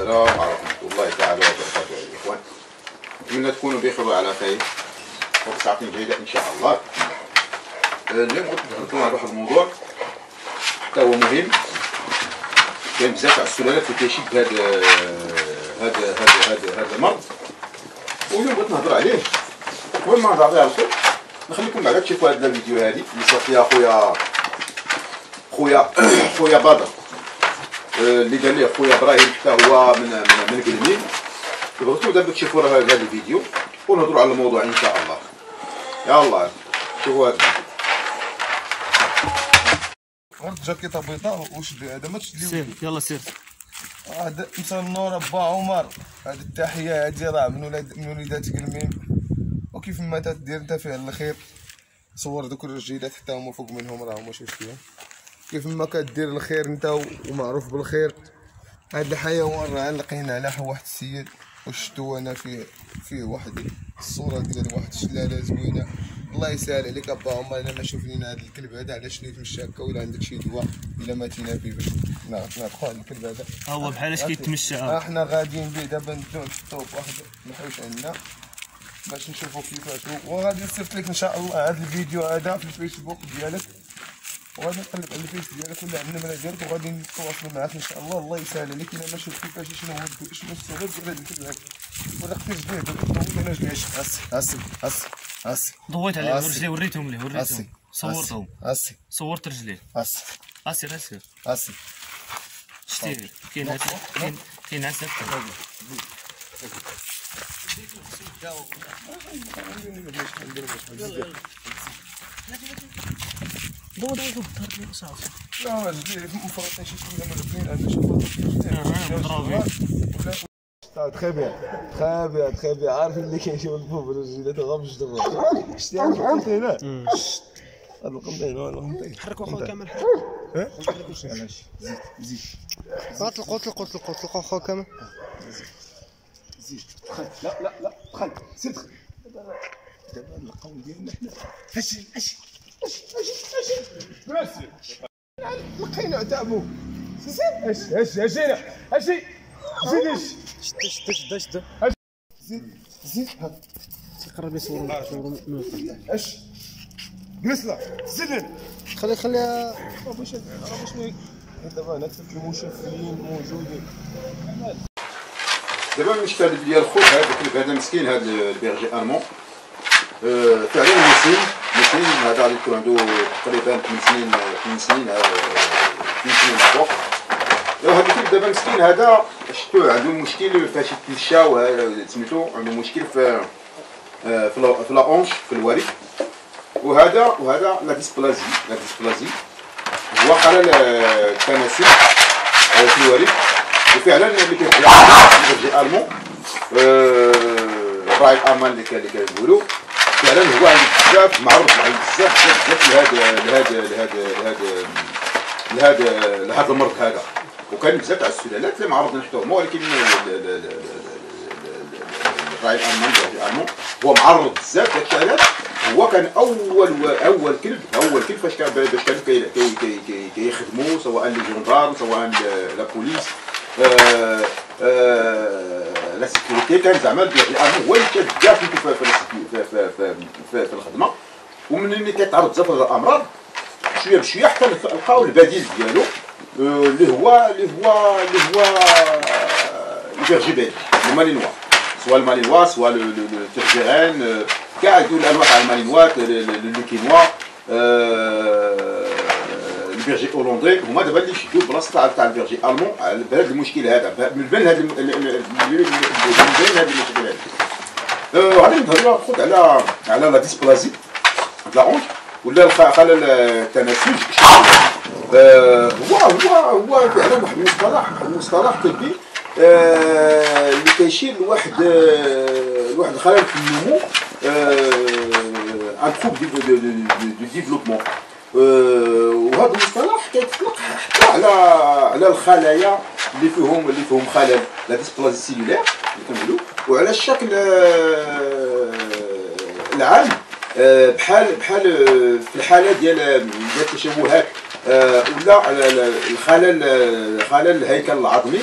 السلام ورحمة الله تعالى وبركاته يا الإخوان. نتمنى تكونوا بخير وعلى خير وبصحة جيدة إن شاء الله. اليوم قلت نهضروا على واحد الموضوع حتى هو مهم، كاين بزاف على السلالات اللي كيشد هذا المرض، واليوم بغيت نهضر عليه. قبل ما نهضر عليه على الخير نخليكم بعدا تشوفوا هذا الفيديو هذه اللي صار فيها خويا بدر، اللي قال لي خويا ابراهيم حتى هو من قلمين. بغيتو دابا تشوفوا راه هذا الفيديو ونهضروا على الموضوع ان شاء الله. يلا شوفوا هذا ورد جاكيطه بيضاء وشد هذا ما تشد لي. سير يلا سير. هذا مساء النور با عمر، هذه التحيه هذه راه من وليدات قلمين، وكيف ما تدير انت فيه الخير. صور دوك الرجيلات حتى هما فوق منهم راه هما شوف فيهم كيف ما كدير الخير انت ومعروف بالخير. هاد الحيوان راه لقينا على واحد السيد وشفتو انا فيه واحد الصوره ديال واحد الشلاله زوينه. الله يسهل عليك ابا عمر، الا ما شوف لينا هذا الكلب هذا علاش يتمشى هكا، ولا عندك شي دواء الا ماتينا فيه باش نعرفوا هذا الكلب هذا هو بحال اش كيتمشى. احنا غاديين به دابا نبداو نحطوه بواحد الحوش عندنا باش نشوفوا كيفاش، وغادي نصيفط لك ان شاء الله هذا الفيديو هذا في الفيسبوك ديالك، وغادي نقلب على الفيس ديالك ولا على النمره ديالك وغادي نتواصلوا معاك ان شاء الله. الله يسهل عليك الا ما شفت كيفاش شنو هو السبب ديال هذا الكلب هذا، ولا قديش جديد طويل انا جلاش. اسي ضويت عليه رجليه وريتهم ليه وريتهم صورتهم اسي صورت رجليه اسي اسير اسي شتي كاين عسل دو صافي. لا رجليه مفرطين شي شويه من الاثنين انا شوف تخي بيان عارف اللي كيشوف البوب الرجيلات غا مش دغيا شتي هاد القنطين هاد القنطين هو القنطين. حركوا خويا كامل حركوا شي علاش زيد طلقوا خويا كامل زيد لا دخل سير دخل دابا القوم ديالنا حنا هشي براسي لقينا تعبوا هشي شد زيد تقرب يصوروا اش جلس لا زيد خليها باش دابا انا كتبت المشفيين موجودين. دابا المشكل ديال الخوت هذا الكلب هذا مسكين، هذا البيرجي المون فعلا مسكين هذا غادي يكون عنده تقريبا 8 سنين فوق. هذا الكلب دابا مسكين هذا شفتوه عنده مشكل فاش يتمشى، سميتو عنده مشكل في لا اونش في الوريد، وهذا لا ديسبلازي هو خلل التناسل في الوريد. وفعلا اللي كيخلع المون الراعي الالمان اللي كنقولوا فعلا هو عنده بزاف معرض بزاف لهذا المرض هذا، وكان بزاف تاع السلالات اللي معرضين حتى هما، ولكن الراعي الالمان هو معرض بزاف داك علاش هو كان اول كلب باش كانوا كيخدموا سواء لي جوندارم سواء لا بوليس لا سيكوريتي، كان زعما هو اللي كيدافع في الخدمه. ومن كيتعرض بزاف للامراض شويه بشويه حتى لقاو البديل ديالو اللي هو البيرجي بيلج المالينوا، سواء المالينوا سواء الترجيران، كاع الانواع تاع المالينوا الكينوا البيرجي اولاندي هما دابا اللي شدوا البلاصه تاع البيرجي المون بهذا المشكل هذا، من بين هذا المشكل هذا. غادي نهضروا خوت على لا ديسبلازي لا اونش ولا الخلل التناسل. هو فعلا واحد المصطلح طبي اللي كيشير لواحد الخلل في النمو، ان تروب دو ديفلوبمون. وهذا المصطلح كيطلق حتى على الخلايا اللي فيهم خلل لا ديسبلازي سيلولير اللي كنقولوا، وعلى الشكل العام بحال في الحاله ديال التشوهات ولا خلل الهيكل العظمي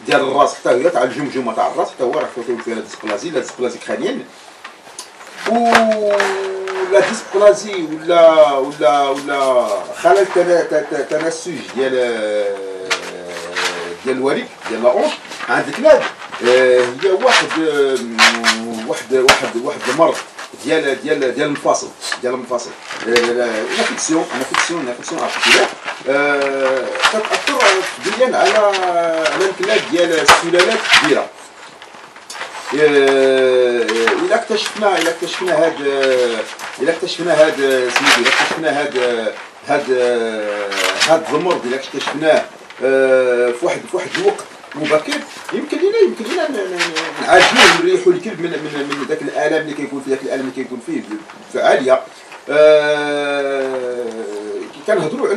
ديال الراس حتى هي تاع الجمجمه تاع الراس حتى هو راه كاين فيها لا ديسبلازي كرانيين و لا ديسبلازي ولا خلل تنسج ديال الوريك ديال لاونش عند الكلاب. هي واحد المرض ديال المفاصل انفيكسيون ارتيكولار كتاثر طبيا على الكلاب ديال السلالات كبيره. الا اكتشفنا هاد المرض الا اكتشفناه في واحد الوقت مبكر يمكن لنا نعالجوه ونريحوا الكلب من ذاك الالم اللي كيكون فيه فعاليه. كنهضروا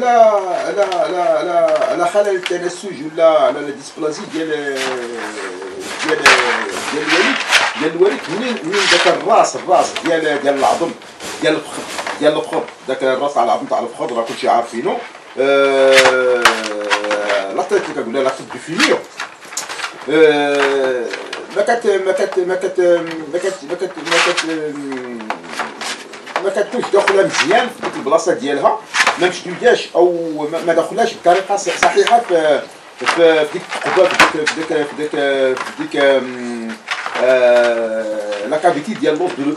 على خلل التنسج ولا على لا ديسبلازي ديال الوريد منين ذاك الراس ديال العظم ديال الفخذ داك الراس تاع العظم تاع الفخذ راه كلشي عارفينو. لا تيت اللي كنقولها لا تيت ديفينيو ما كتكونش داخله مزيان في ديك البلاصه ديالها، ما مشدوداش او ما داخلاش بطريقه صحيحه في ديك الثقبه في ديك لا كافيتي ديال لوط دو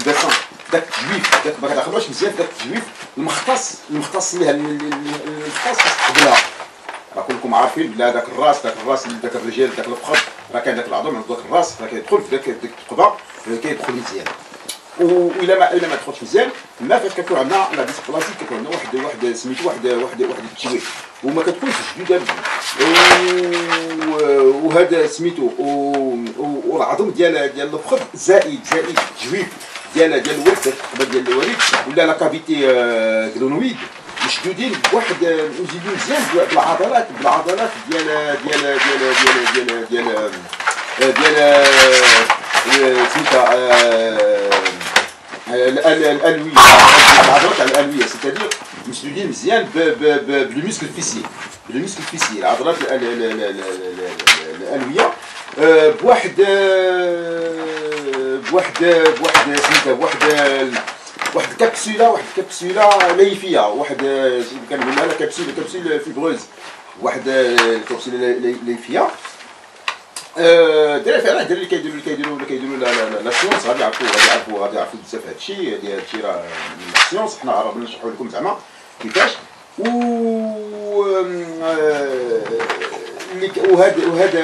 باسان داك التجويف ما كدخلوش مزيان في داك التجويف المختص ليها المختص قبلها. راه كلكم عارفين بلا داك الراس داك الرجال داك الفخذ راه كاين داك العظم عند داك الراس راه كيدخل في ديك الثقبه كيدخل مزيان. وإلا ما دخلش مزيان ما فاش كتكون عندنا لا ديسبلازي كتكون عندنا واحد سميتو واحد التشويه وما كتكونش جديده وهذا سميتو والعظم ديال الفخذ زائد التجويف ديال الوريد ديال الوريد ولا لا كافيتي كلونويد مشدودين بواحد مزيدين مزيان بالعضلات ديال سميتها الالويه العضلات تاع الالويه سيتادير مسدودين مزيان بالمسك الفيسي العضلات الالويه بواحد كابسوله ليفيه كنقولها لها كابسوله فيبروز واحد الكابسوله ليفيه دايره فعلا اللي كيديروا لا سيونس غادي يعرفوا بزاف هادشي راه من السيونس حنا راه نشرحوا لكم زعما كيفاش وهذا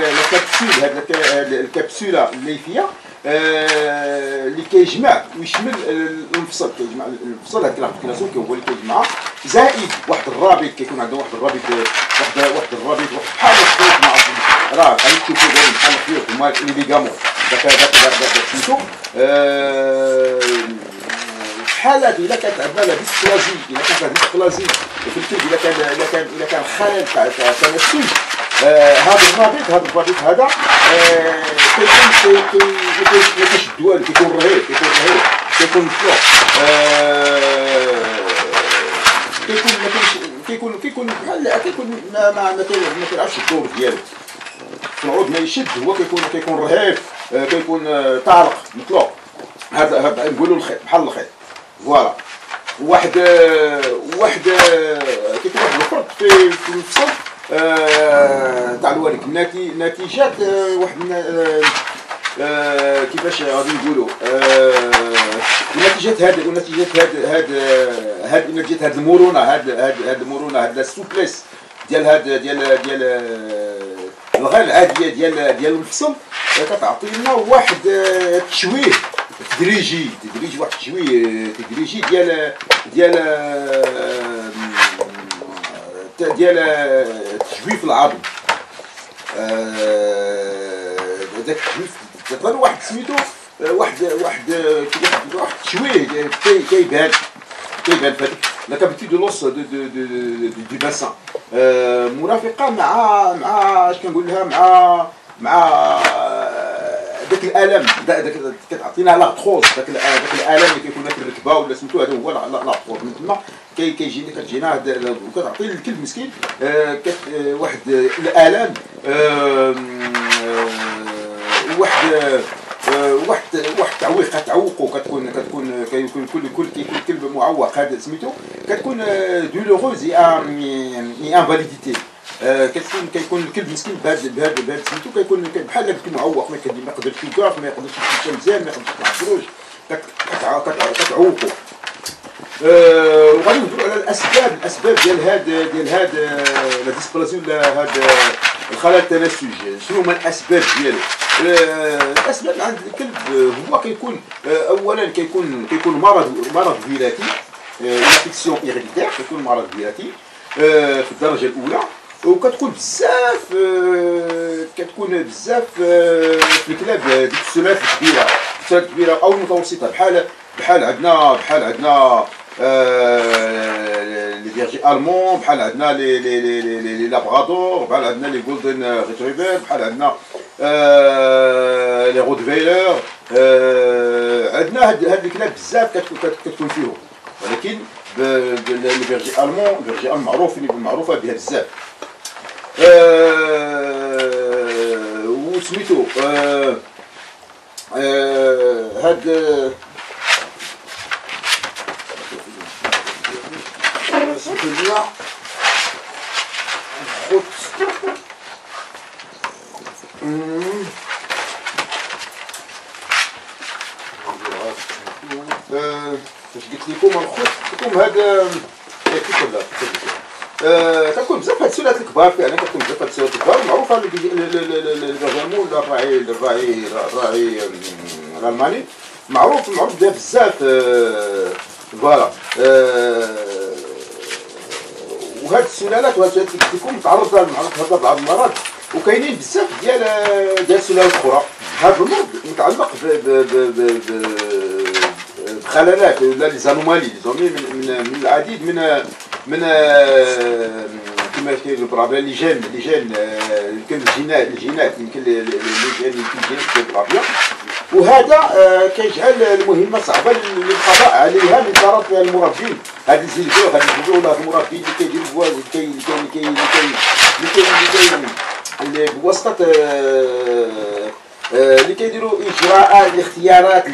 الكبسوله الليفيه اللي كيجمع ويشمل المفصل هذاك الارتكلاسيون هو اللي كيجمعها زائد واحد الرابط كيكون عنده واحد الرابط بحال الخيط مع راه غادي تشوفوا بحال الخيط هما لي ليغامون داك سميتو بحال هادي الا كانت عندنا لا ديسبلازي في الكلب الا كان خلل تاع التنسج هذا الرابط هذا كيشد والو كيكون رهيب كيكون مفلوح كيكون بحال ما كيلعبش الدور ديالو في العود ما يشد هو كيكون رهيب كيكون طارق مطلوق هذا نقولوا الخيط بحال الخيط فوالا واحد كيكون واحد الفرق في المفصل تاع الوريد نتيجه واحد كيفاش غادي نقولوا نتيجه هاد المرونه هاد السوبليس ديال الغير العاديه ديال المفصل كتعطي لنا واحد التشويه تدريجي واحد التشويه تدريجي ديال تجويف العظم هذاك التجويف كيطلع واحد سميتو واحد التشويه كيبان في هذيك لا كابيتي دو لوس دو باسان مرافقه مع اش كنقول لها مع داك الالم داك كتعطينا لاطروز داك الالم اللي كيكون في الركبه ولا سميتو هذا هو لاطروز من تما كتجينا وكتعطي للكلب مسكين واحد الالام، واحد التعويق كتعوقو، كيكون كل كلب معوق هذا سميتو كتكون دولوغوز اي انفاليديتي. كيكون الكلب مسكين بهذا سميتو كيكون بحال هكا معوق، ما يقدرش يوقف، ما يقدرش يمشي مزيان، ما يقدرش يطلع الدروج، كتعوقو. وغادي ندويو على الاسباب ديال هاد لا ديسبلاسيون ولا هاد الخلل التناسلي. شنو هما الاسباب ديالو؟ الاسباب عند الكلب هو كيكون اولا كيكون مرض وراثي، انفيكسيون هيريديتير، كيكون مرض وراثي في الدرجه الاولى، وكتكون بزاف في الكلاب ديك السلالات الكبيره او المتوسطه، بحال عندنا لي فيرجي المون، بحال عندنا لي لابغادور، بحال عندنا لي جولدن ريتريفر، بحال عندنا لي روتفيلر. عندنا هاد الكلاب بزاف كتكون فيهم، ولكن لي فيرجي المون معروفه بها بزاف. وسميتو هاد سميتو فاش قلت لكم الخوت هذا كتكون بزاف هاد السلالات الكبار، فعلا كتكون بزاف هاد السلالات الكبار معروفه. البرجمون ولا الراعي الالماني معروف بها بزاف. فوالا. وهاد السلالات كتكون متعرضه لبعض المرض، وكاينين بزاف ديال السلالات الاخرى. هذا المرض متعلق بخللات ولا لي زانومالي من العديد من كما كاين بالعربيه لي جين يمكن الجينات يمكن بالعربيه، وهذا كيجعل المهمه صعبه للقضاء عليها من طرف المربين. هاد الزلزال ولا المربين اللي كيديروا بواسطه اللي كيديروا اجراءات الاختيارات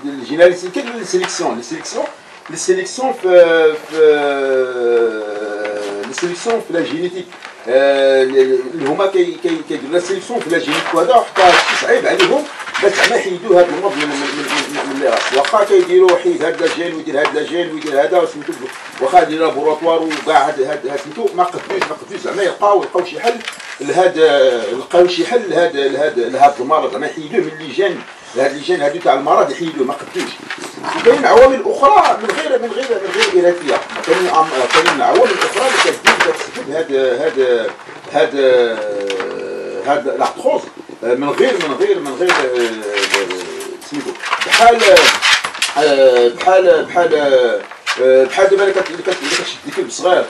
الجيناليستيك، السيليكسيون في لا جينيتيك، اللي هما كيديروا لا سيليكسيون في لا جينيتيك، وهذا حتى صعيب عليهم باش زعما يحيدوا هذا المرض من الراس. واخا كيديروا حيد هذا لاجين ويدير هذا لاجين ويدير هذا سميتو، واخا يدير لابوراتوار وكاع هذا سميتو ما قدروش زعما يلقاو شي حل لهذا المرض، زعما يحيدوه من اللجان، هاد اللجان هادو تاع المرض يحيدوه، ما قدروش. وكاين عوامل اخرى من غير وراثيه، كاين عوامل اخرى اللي كتسبب هاد لاكتروز من غير سميتو، بحال دابا اللي كتشد الكلب صغير،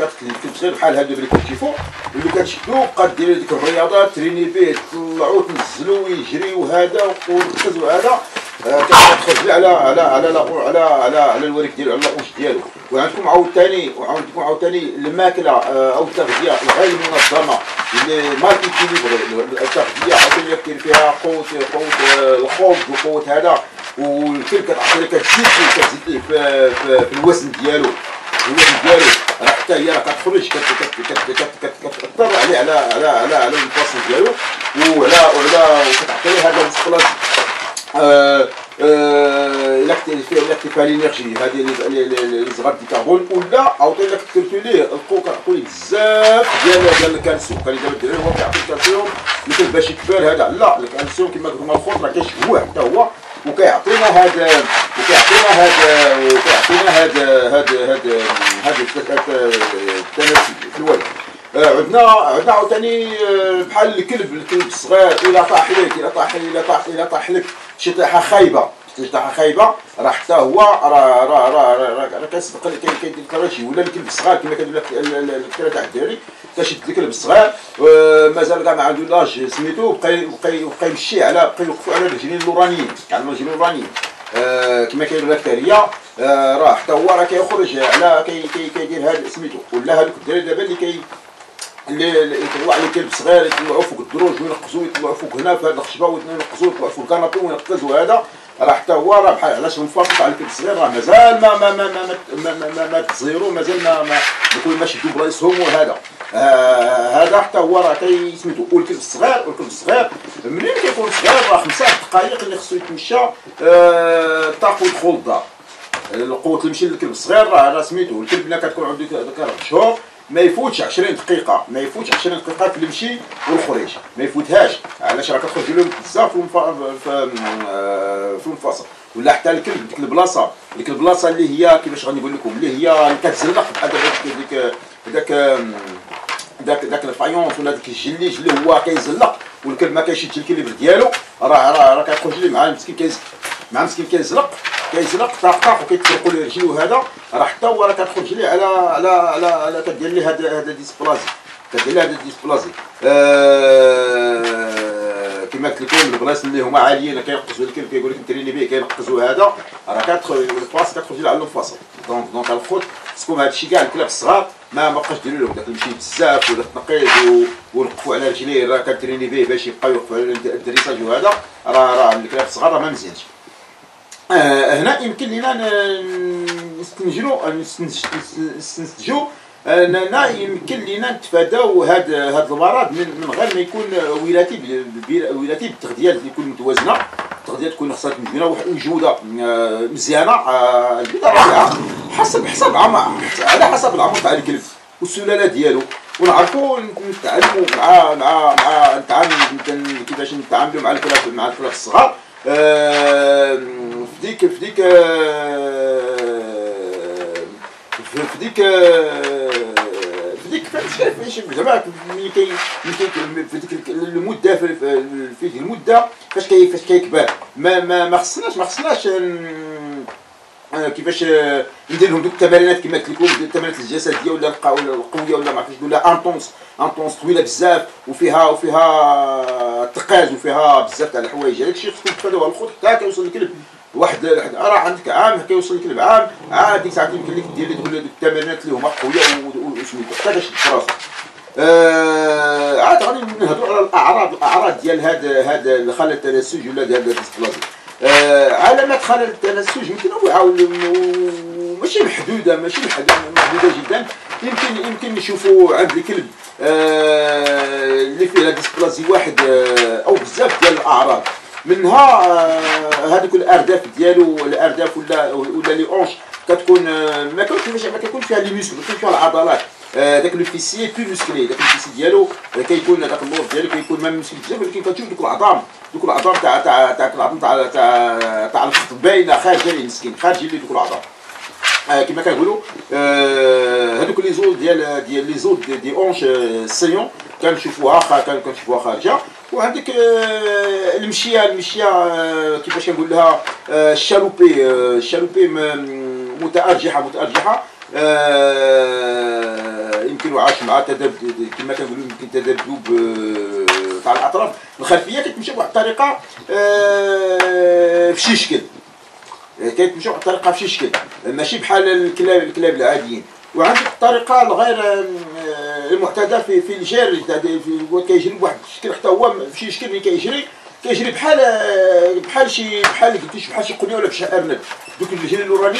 بحال هادو اللي كتشوفوا اللي كتشدو قاد دير ديك الرياضات تريني به، تطلعوا تنزلوا ويجري وهذا ويركز وهذا، كتخرج على الوريك ديالو، على القوش ديالو. وعندكم عاوتاني الماكله او التغذيه الغير منظمه اللي ما كيكيليبري. التغذيه عاوتاني كاين فيها قوه الخبز وقوه هذا، والكلب كتزيد ليه في الوزن ديالو، راه حتى هي راه كتخرج كتأثر عليه على الفصل ديالو، وكتعطيه هذا السبلاس الاكتفاء الانرجي، هذه اللي صغار الكربون، ولا عاوتاني كتكتبتو ليه كتعطيو ليه بزاف ديال الكالسيوم. كان دابا الدراري هو كيعطي الكالسيوم الكلب باش يكبر، هذا لا، الكالسيوم كما قلت الخوت راه كيشبوه حتى هو، وكيعطينا هذا التناسل في الولد. عندنا عاوتاني بحال الكلب الصغير، الا طاح لك شي طيحه خايبه، راه حتى هو راه كيصدق كيدير كراشي. ولا الكلب الصغير كما كيدير الكره تاع الدراري، تشد الكلب الصغير مازال كاع ما عنده لاج سميتو، بقى يمشي بقى يوقفوا على الرجلين اللورانيين، كما كاينوا لاكتاريه، راه حتى هو راه كيخرج على كيدير هذا سميتو، ولا هذوك الدراري دابا اللي يطلعوا على كلب صغير يطلعوا فوق الدروج وينقزوا، يطلعوا فوق هنا في هذه الخشبه وينقزوا، يطلعوا فوق الكنابي وينقز، وهذا راه حتى هو راه بحال علاش منفصل على الكلب الصغير، راه مازال ما تزيرو، مازال ما شدوا بلايصهم، وهذا هذا حتى هو راه سميتو. والكلب الصغير منين كيكون صغير راه 5 دقائق اللي خصو يتمشى طاق ويدخل للدار. القوة المشي للكلب الصغير راه سميتو. الكلب ملي كتكون عنده 4 شهور ما يفوتش 20 دقيقة، في المشي والخروج، ما يفوتهاش، علاش راه كتخرج لهم بزاف في المنفصل. ولا حتى الكلب ديك البلاصة اللي هي كيفاش غادي نقول لكم، اللي هي كتزلق بحال داك الفايونس ولا داك الجليج اللي هو كيزلق، والكلب ما كيشدش الكليبر ديالو، راه كتخرج ليه مع المسكين كيزلق طاق وكيتفرقوا ليه رجليه، وهذا راه حتى هو راه كتخرج ليه على كدير ليه هذا ديسبلازي، كما قلت لكم البلايص اللي هما عاليين كينقزوا الكلب، كيقول لك نتريني به كينقزوا، هذا راه كتخرج الفاس كتخرج ليه على المنفصل. دونك الخوت خصكم هادشي كاع الكلاب الصغار ما بقاش ديروا لهم داك المشي بزاف ولا التنقيز ونوقفوا على رجليه، راه كتريني به باش يبقى يوقف على الدريساج، وهذا راه الكلاب الصغار راه ما مزيانش. هنا يمكن لينا نستنتجوا اننا يمكن لينا نتفاداو هاد المرض من غير ما يكون ولاتي بالتغذيه اللي تكون متوازنه، التغذيه تكون خصها تكون مزيانه وجوده مزيانه، البيضه رائعه على حسب العمر تاع الكلب والسلاله ديالو، ونعرفوا نتعلموا كيفاش نتعاملوا مع الكلاب الصغار. في ديك زعما في ديك المده في المده فاش كيكبر ما خصناش كيفاش ندير لهم دوك التمارينات كما قلت لكم، التمارينات الجسديه ولا القويه ولا ما عرفتش ولا انطونس طويله بزاف وفيها تقاز وفيها بزاف تاع الحوايج. هذاك الشيء خصكم تفادوه الخوت حتى كيوصل الكلب واحد راه عندك عام، كيوصل الكلب عام عاد ديك ساعات يمكن لك دير دوك التمارينات اللي هما قويه وسميتو حتى كيشد راسو. عاد غادي نهضروا على الاعراض ديال هذا الخلل التناسج ولا ديال الديسبلازي. علامات خلل التناسج متنوعه وماشي محدوده جدا. يمكن نشوفوا عند الكلب اللي فيه ديسبلازي واحد او بزاف ديال الاعراض، منها هذوك الارداف ديالو، الارداف ولا لي اونش كتكون ما كيكون فيها لي ميسكل، كيكون فيها العضلات، داك لو فيسي بلو مسكلي، داك الفيسي ديالو كيكون هذاك اللور ديالو كيكون ما مسكل بزاف، ولكن كتشوف دوك العظام تاع الخط باينه خارجه ليه مسكين، خارجه ليه دوك العظام. كما كنقولوا هذوك لي زول ديال لي زول دي اونش سيون كنشوفوها خارجه. وعندك المشيه كيفاش نقول لها الشالوبي متارجحه يمكن عاش مع تذبذب كما كنقولوا، يمكن تذبذب تاع الاطراف الخلفيه كتمشي بواحد الطريقه في شي شكل، كيتمشيو بواحد الطريقه في شي شكل ماشي بحال الكلاب العاديين. وعندك الطريقه الغير المعتاده في الجري، كيجري بواحد الشكل حتى هو في شي شكل اللي كيجري بحال شي قنيه ولا بشي ارنب. دوك الجري الاوراني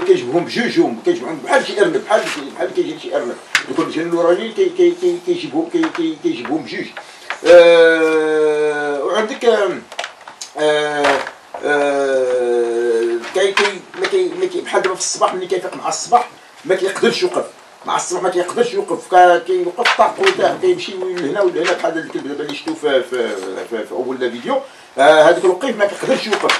كيجبهم بجوجهم، كيجبهم بحال شي ارنب، بحال كيجري شي ارنب. دوك الجري الاوراني كيجبهم بجوج. وعندك بحال دابا في الصباح ملي كيفيق مع الصباح ما كيقدرش يوقف، كيوقف طاق كيمشي لهنا ولا هنا بحال الكلب دابا اللي شفتو في اول فيديو. هذاك الوقيف ما كيقدرش يوقف،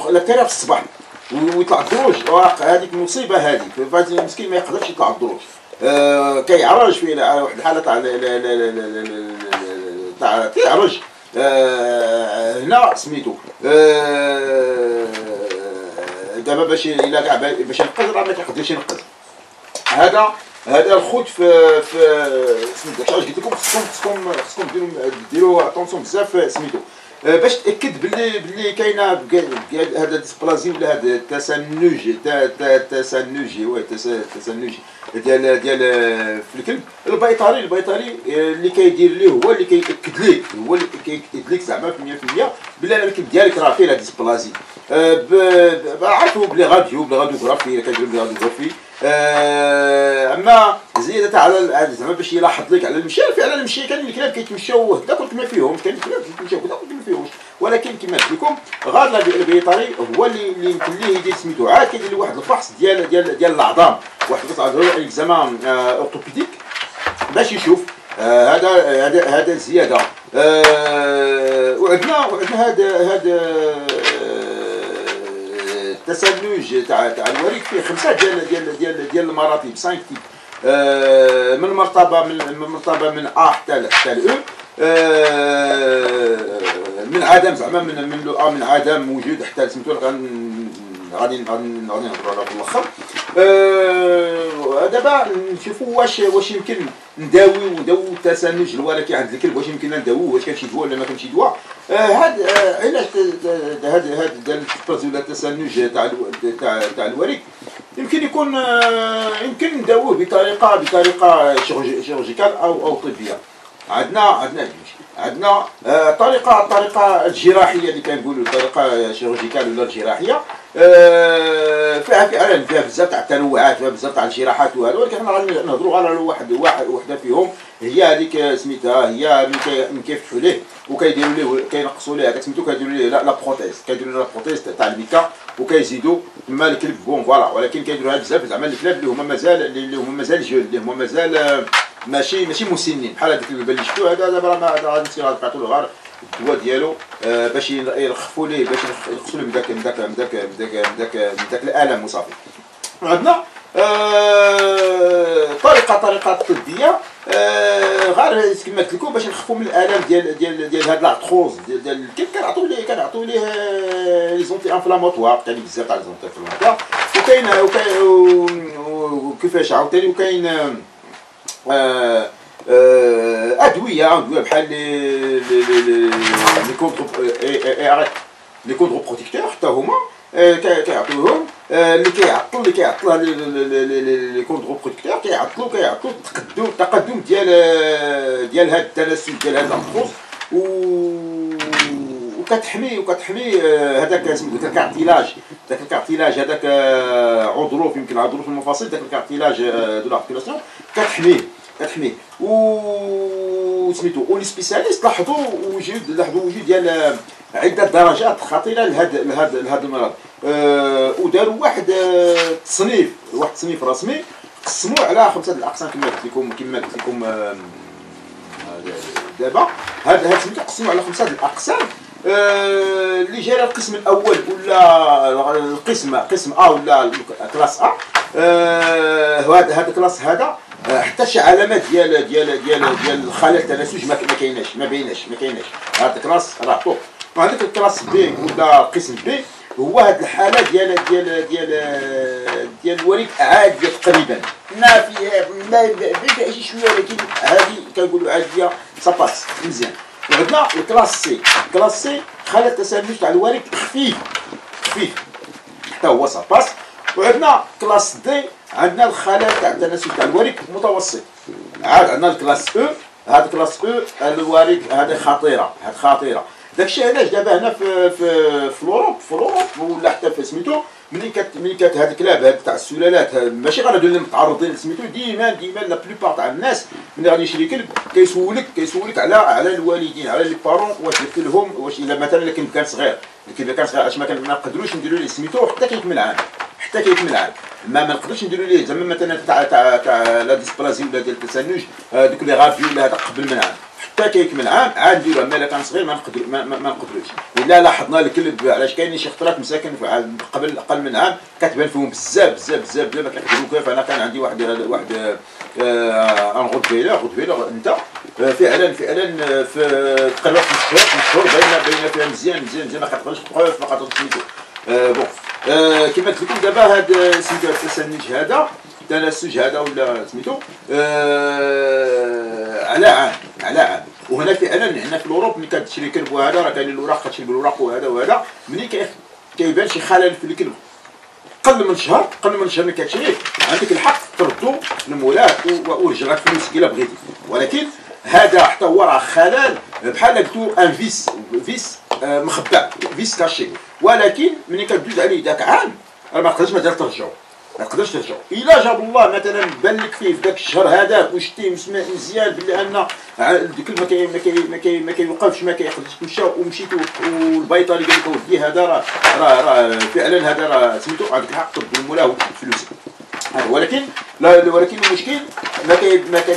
لا حتى في الصباح ويطلع الدروج، هذيك مصيبه هذيك، المسكين ما يقدرش يطلع الدروج، كيعرج في واحد الحاله تاع كيعرج هنا سميتو. دابا باش الا كاع باش ينقز راه ما كيقدرش ينقز. هذا الخوت في سميتو. علاش قلت لكم خصكم ديروا اتونسيون بزاف سميتو. باش تاكد باللي كاينه هذا ديسبلازي ولا هذا التسنج التسنج ديال في الكلب. البيطري اللي كيدير ليه هو اللي كيأكد ليك، هو اللي كيأكد لك زعما 100% بلي الكلب ديالك راه فيه لا ديسبلازي. عرفوا بلي راديوغرافي الا كديروا بلي راديوغرافي. اما زياده على زعما باش يلاحظ لك على المشي، فعلا المشي كاين الكلاب كيتمشاو هكذا كنت ما فيهمش، كاين الكلاب كيتمشاو هكذا كنت ما فيهمش، ولكن كما قلت لكم غير البيطري هو اللي يمكن ليه يدير سميتو عاد كيدير واحد الفحص ديال العظام، واحد الفحص ديال اكزامان اورتوبيديك باش يشوف هذا الزياده. وعندنا هذا التسنج تاع الوريد فيه 5 ديال المراتب 5 تيب، من مرتبه من ا حتى ل او، من عدم زعما من لو ا من عدم موجود حتى سميتو غادي نهضروا على في الاخر. دابا نشوفوا واش يمكن نداويو التسنج الوركي عند الكلب، واش يمكن نداويوه، واش كان شي دواء ولا ما كان شي دواء. علاش هذا البرز ولا التسنج تاع الوريد يمكن يكون يمكن نداووه بطريقه شيرورجيكال او طبيه. عندنا طريقه الجراحيه اللي كنقولوا الطريقه شيرورجيكال ولا الجراحيه، فيها بزاف تاع التنوعات، فيها بزاف تاع الجراحات وهذا، ولكن حنا غادي نهضروا على وحده فيهم، هي هذيك سميتها هي من كيفتحوا ليه وكيديروا ليه كينقصوا ليه هذاك سميتو كيديروا ليه لا بروتيز، كيديروا له بروتيز تاع الميكا وكيزيدوا تما الكلب بون فوالا. ولكن كيديروها بزاف زعما الكلاب اللي هما مازال جون، اللي هما مازال ماشي مسنين، بحال هذاك اللي شفتو هذا دابا راه غادي نسير نعطيو له غير الدواء ديالو باش يرخفوا ليه، باش ينقصوا ليه من داك الالم وصافي. عندنا طريقه طبيه غير كما قلت لكم باش نخفوا من الالم ديال هاد لاغتروز ديال الكلب. كنعطيو ليه لي زونتي انفلاماتوار، كاين بزاف تاع لي زونتي انفلاماتوار، وكاين وكيفاش عاوتاني وكاين ادويه بحال لي كونترو بروتيكتور حتى هما كيعطيوهم اللي كيعطل لي كونترو بروتيكتور كيعطلوا التقدم ديال هاد التناسل ديال هاد الارثروز، وكتحمي هذاك سميتو داك الكارتيلاج هذاك عضروف، يمكن عضروف المفاصل، داك الكارتيلاج دو لارتيكولاسيون كتحميه وسميتو. ولي سبيسياليست لاحظوا وجود ديال عده درجات خطيره لهذا المرض، وداروا واحد التصنيف رسمي قسموه على 5 الاقسام كما قلت لكم دابا. هذا سميتو قسموه على 5 الاقسام اللي جا القسم الاول ولا قسم ا ولا كلاس ا. هذا الكلاس هذا حتى شي علامات ديال خلل التناسج ما بيناش. هذا الكلاس راه طوب. وعندك الكلاس بي ولا قسم بي هو هاد الحاله ديال الوريد عاديه تقريبا، ما فيها شي شويه، ولكن هذه كنقولوا عاديه ساباس مزيان. وعندنا الكلاس سي خلل التسنج تاع الوريد خفيف حتى هو ساباس. وعندنا كلاس دي عندنا الخلل تاع التناسل تاع الوريد متوسط. عاد عندنا الكلاس او، هاد كلاس او الوريد هذه خطيره. داكشي علاش دابا هنا في الاوروب ولا حتى في سميتو ملي كت هاد الكلاب هاد تاع السلالات ماشي غير هادو اللي متعرضين لسميتو، ديما لا بلوبار تاع الناس ملي غادي يشري كلب كيسولك على الوالدين، على لي بارون، واش درت لهم، واش الا مثلا الكلب كان صغير علاش ما نقدروش نديروا ليه سميتو حتى كيكمل عام، ما نقدرش نديروا ليه زعما مثلا تاع لا ديسبلازي ولا ديال التسنج دوك لي غافي ولا هذا قبل من عام حتى كيكمل عام عاد نديروها. اما الا كان صغير ما نقدروش. الا لاحظنا الكلب علاش كاينين شي خطرات مساكن قبل اقل من عام كتبان فيهم بزاف بلا ما كيقدروا كيف. انا كان عندي واحد ان غوتفيلر انت فعلا في تقريبا 5 شهور باينه فيها مزيان ما كتقدرش تبقى ما كتقدرش سميتو بون. كما قلت لكم دابا هذا سميتو التسنج هذا التناسج هذا ولا سميتو على عام وهنا فعلا عندنا في الاوروب ملي كتشري كلب وهذا راه كاين الاوراق كتشري بالوراق وهذا وهذا، ملي كيبان شي خلل في الكلب قل من شهر ملي كتشريه عندك الحق تردو لمولاه ورجعك فلوس كيلا بغيتي. ولكن هذا حتى هو راه خلل بحال قلتو ان فيس مخبى، فيس كاشي. ولكن ملي كدوز عليه داك عام راه ما تقدرش مثلا ترجعو، ما تقدرش ترجعو. الا جاب الله مثلا بان لك فيه في داك الشهر هذاك وشتيه مزيان بلي ان الكلب ما كيوقفش ما كيقدرش تمشى ومشيتو والبيطري قال لك اودي هذا راه فعلا هذا راه سميتو عندك الحق ترد المولاه وتاخذ فلوسك. ولكن المشكل ما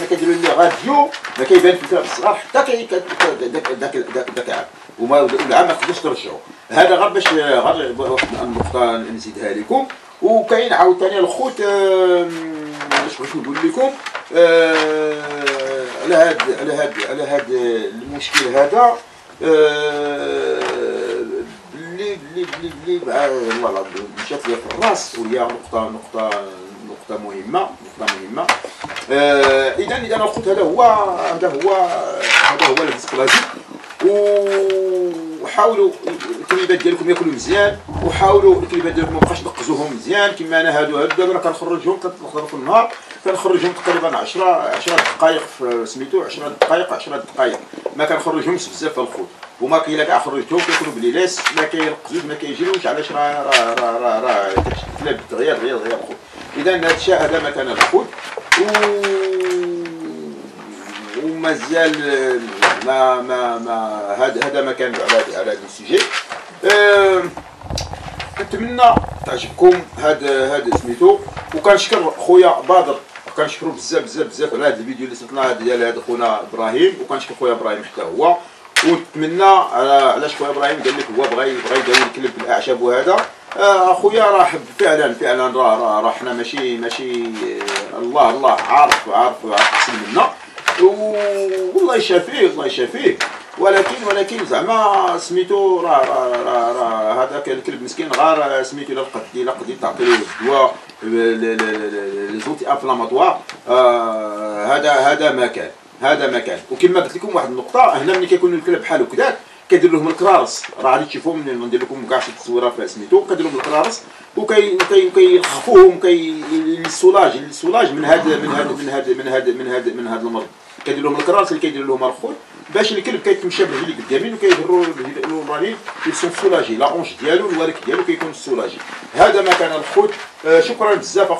كيديروا لي راديو ما كيبان في الكلاب الصغار حتى داك العام والعام ما تقدرش ترجعو. هذا غير باش غير واحد النقطه نزيدها لكم. وكاين عاوتاني الخوت باش بغيت نقول لكم على هاد المشكل هذا اللي والله العظيم مشات لي في الراس، وهي نقطة مهمة. إذا الخوت هذا هو الديسبلازي. وحاولوا الكليبات ديالكم ياكلوا مزيان، وحاولوا الكليبات ديالكم مابقاش تنقزوهم مزيان كما انا. هادو دابا انا كنخرجهم 3 مرات في النهار، كنخرجهم تقريبا 10 دقائق في سميتو 10 دقائق ما كنخرجهمش بزاف في الخوت. وما كاين الا كاع خرجتهم كيكونوا بليلاس ما كيرقزوش ما كيجريوش، علاش راه كتشد الكلاب غير الخوت. اذا هذا الشيء هذا مكان الخوت ومازال ما هذا ما كان على هذا السوجي. كنتمنى تعجبكم هذا سميتو. وكنشكر خويا بدر، كنشكرو بزاف على هذا الفيديو اللي صيفطنا ديال هذا خونا ابراهيم، وكنشكر خويا ابراهيم حتى هو. ونتمنى علاش خويا ابراهيم قال لك هو بغى يداوي الكلب بالاعشاب وهذا. اخويا راه فعلا راه حنا ماشي الله عارف احسن منا، والله يشافيه. ولكن زعما سميتو راه هذاك الكلب مسكين غير سميتو الا قديت تعطي له الدواء لي زوتي انفلاماتوار. هذا ما كان. وكما قلت لكم واحد النقطه، هنا ملي كيكون الكلب بحال هكذاك كدير لهم الكرارس، راه غادي تشوفوهم ندير لكم كاع شي تصويره في سميتو، كدير لهم الكرارس وكيخفوهم السولاج من هذا المرض. كيدير لهم الكرارس اللي كيدير لهم الخوت باش الكلب كيتمشى برجليه قدامين وكيهروا الوراني يسون سولاجي، لا اونش ديالو الورك ديالو كيكون سولاجي. هذا ما كان الخوت. شكرا بزاف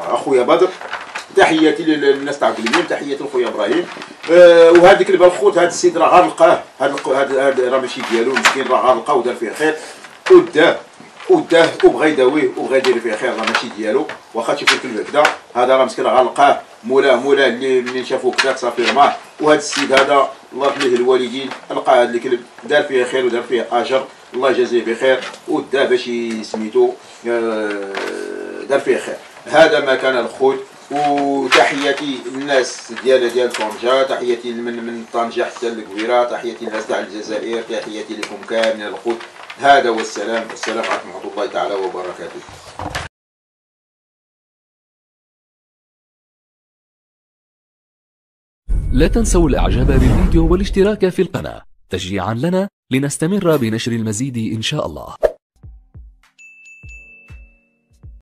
اخويا بدر. تحياتي للناس تاع اليمين، تحياتي لخويا ابراهيم. وهذا الكلب الخوت هذا السيد راه غير لقاه، هذا راه ماشي ديالو مسكين، راه غير لقاه ودار فيه خير وداه وبغى يداويه وبغى يدير فيه خير، راه ماشي ديالو. واخا تشوفوا الكلب هكذا هذا راه مسكين راه غير لقاه مولاه اللي منين شافوه كذا صافي رماه. وهذا السيد هذا الله يرحم الوالدين لقى هذا الكلب دار فيه خير ودار فيه اجر، الله يجازيه بخير وداه باش سميتو دار فيه خير. هذا ما كان الخوت. وتحياتي للناس ديال طنجة، تحياتي من طنجة حتى للقويرة، تحياتي للناس تاع الجزائر، تحياتي لكم كاملين الخوت. هذا والسلام عليكم ورحمة الله تعالى وبركاته. لا تنسوا الاعجاب بالفيديو والاشتراك في القناة تشجيعا لنا لنستمر بنشر المزيد إن شاء الله.